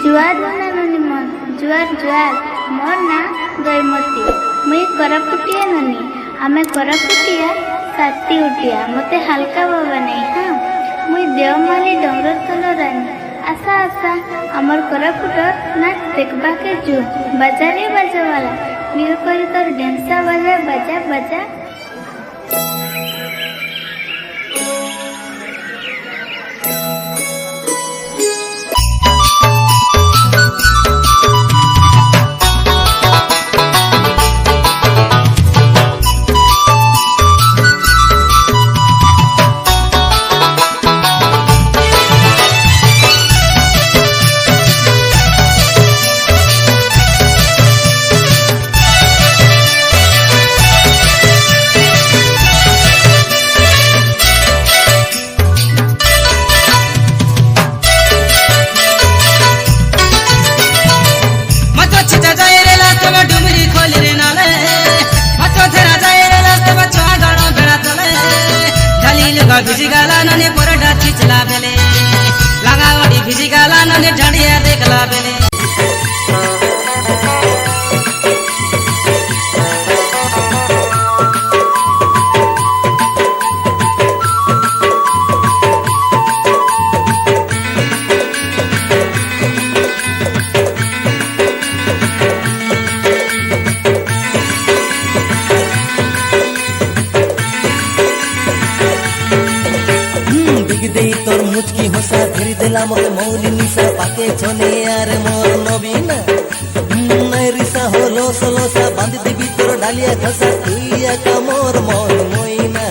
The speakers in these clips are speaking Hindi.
जुआर नानी मन जुआर जुआर मोर ना जयमती मुई कोरापुटिया नानी आमे कोरापुटिया साथी उठिया मते हल्का बाबा नहीं हाँ मुई देवमाली डोंगरतल रानी आशा आशा आमर कोरापुट नाच देखबा के जू बाजारे बाजा वाला नियो करी तोर डेंसा वाला बाजा बाजा भिजी गाला नने पोरडा चिचला बेले लगावड़ी भिजी गाला नने ढड़िया देखला बेले तोर मुचकी होसा धरी देला मोके मौली निशा पाके छने यार मोर नबीना नैरिसा हो लोस लोसा बांध दिबी तोर डालिया घसा तुइया का मोर मोर मोइना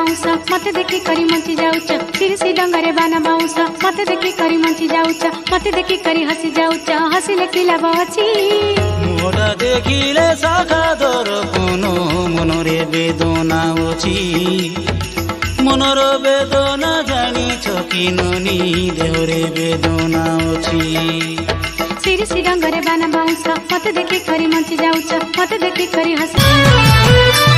बाउंस मते देखी करी मंची जाउच तिरसी डंगरे बाना बाउंस मते देखी करी मंची जाउच मते देखी करी हसी जाउच हसिले की लाभ अछि मोरा देखिले शाखा दर्पण मनरे बेदना अछि मनर बेदना जानिछ कि ननी देहरे बेदना अछि तिरसी डंगरे बाना बाउंस मते देखी करी मंची जाउच मते देखी करी हसी